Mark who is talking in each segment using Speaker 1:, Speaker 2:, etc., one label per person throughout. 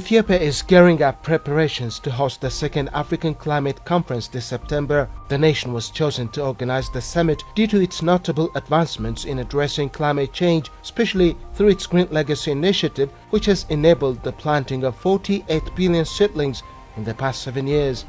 Speaker 1: Ethiopia is gearing up preparations to host the second African Climate Conference this September. The nation was chosen to organize the summit due to its notable advancements in addressing climate change, especially through its Green Legacy initiative, which has enabled the planting of 48 billion seedlings in the past 7 years.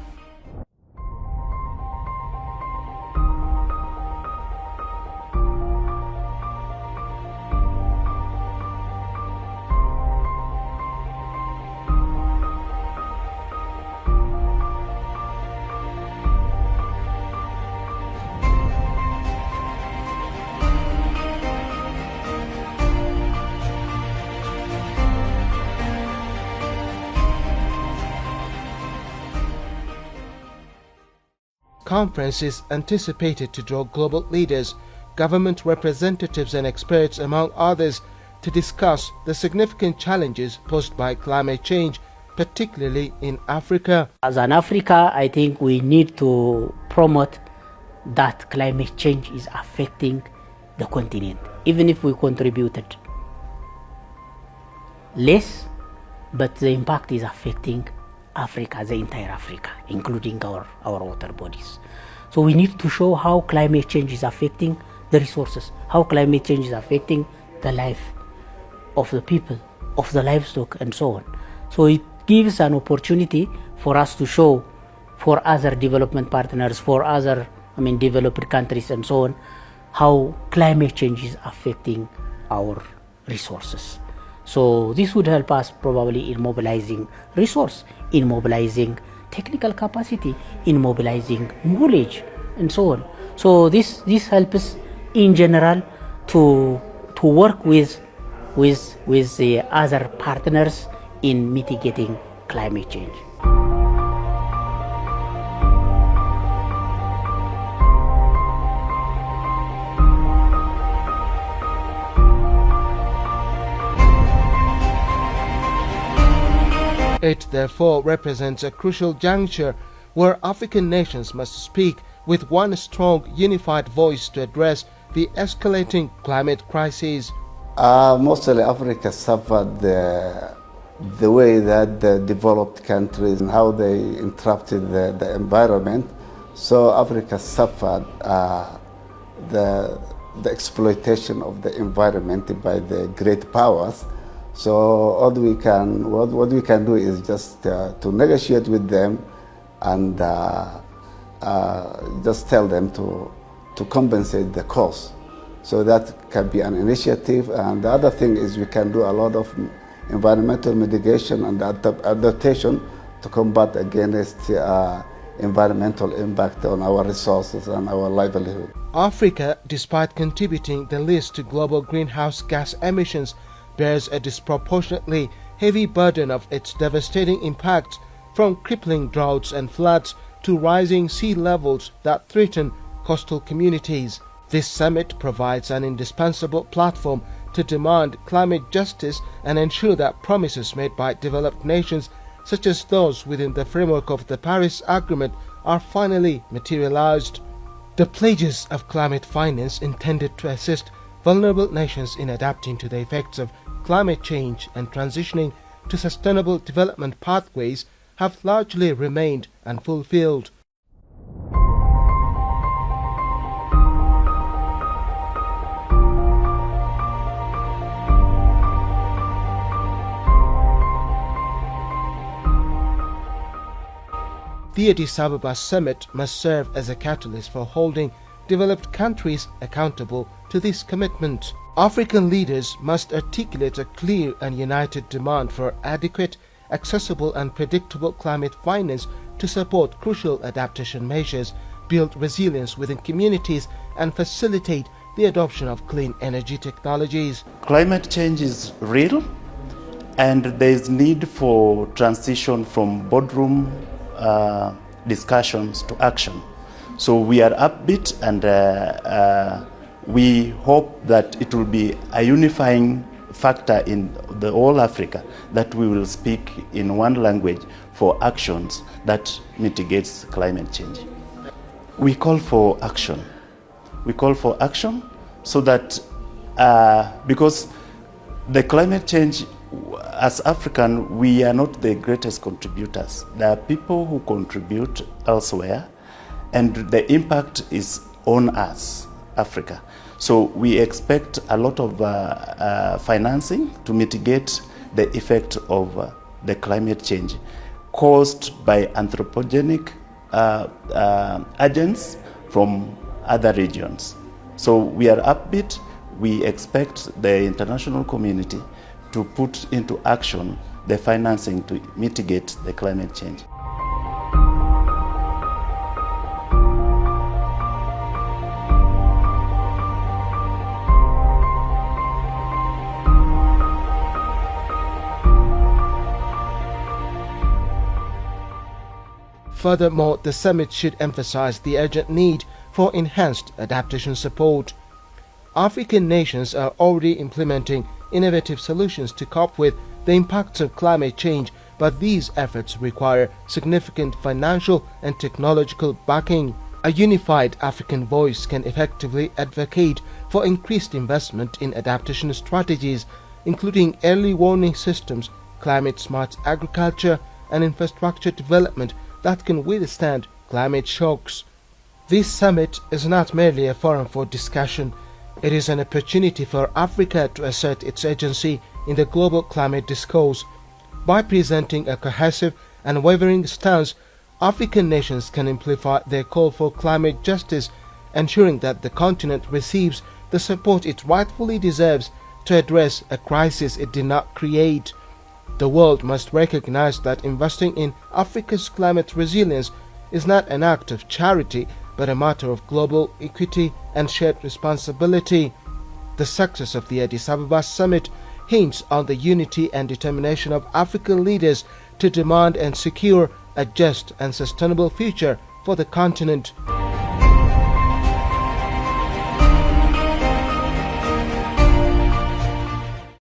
Speaker 1: Conference is anticipated to draw global leaders, government representatives and experts among others to discuss the significant challenges posed by climate change, particularly in Africa.
Speaker 2: As an Africa, I think we need to promote that climate change is affecting the continent, even if we contributed less, but the impact is affecting Africa, the entire Africa, including our water bodies. So we need to show how climate change is affecting the resources, how climate change is affecting the life of the people, of the livestock, and so on. So it gives an opportunity for us to show for other development partners, for other, developed countries and so on, how climate change is affecting our resources. So this would help us probably in mobilizing resource, in mobilizing technical capacity, in mobilizing knowledge, and so on. So this helps in general to work with the other partners in mitigating climate change.
Speaker 1: It therefore represents a crucial juncture where African nations must speak with one strong, unified voice to address the escalating climate crisis.
Speaker 3: Mostly Africa suffered the way that the developed countries and how they interrupted the environment. So Africa suffered the exploitation of the environment by the great powers. So what we can do is just to negotiate with them and just tell them to compensate the cost. So that can be an initiative. And the other thing is we can do a lot of environmental mitigation and adaptation to combat against environmental impact on our resources and our livelihood.
Speaker 1: Africa, despite contributing the least to global greenhouse gas emissions, bears a disproportionately heavy burden of its devastating impacts, from crippling droughts and floods to rising sea levels that threaten coastal communities. This summit provides an indispensable platform to demand climate justice and ensure that promises made by developed nations, such as those within the framework of the Paris Agreement, are finally materialized. The pledges of climate finance intended to assist vulnerable nations in adapting to the effects of climate change and transitioning to sustainable development pathways have largely remained unfulfilled. The Addis Ababa summit must serve as a catalyst for holding developed countries accountable to this commitment. African leaders must articulate a clear and united demand for adequate, accessible and predictable climate finance to support crucial adaptation measures, build resilience within communities and facilitate the adoption of clean energy technologies.
Speaker 4: Climate change is real, and there is need for transition from boardroom discussions to action. So we are upbeat, and we hope that it will be a unifying factor in the whole Africa, that we will speak in one language for actions that mitigates climate change. We call for action. We call for action so that because the climate change as African, we are not the greatest contributors. There are people who contribute elsewhere, and the impact is on us, Africa. So we expect a lot of financing to mitigate the effect of the climate change caused by anthropogenic agents from other regions. So we are upbeat. We expect the international community to put into action the financing to mitigate the climate change.
Speaker 1: Furthermore, the summit should emphasize the urgent need for enhanced adaptation support. African nations are already implementing innovative solutions to cope with the impacts of climate change, but these efforts require significant financial and technological backing. A unified African voice can effectively advocate for increased investment in adaptation strategies, including early warning systems, climate-smart agriculture, and infrastructure development that can withstand climate shocks. This summit is not merely a forum for discussion. It is an opportunity for Africa to assert its agency in the global climate discourse. By presenting a cohesive and unwavering stance, African nations can amplify their call for climate justice, ensuring that the continent receives the support it rightfully deserves to address a crisis it did not create. The world must recognize that investing in Africa's climate resilience is not an act of charity, but a matter of global equity and shared responsibility. The success of the Addis Ababa summit hints on the unity and determination of African leaders to demand and secure a just and sustainable future for the continent.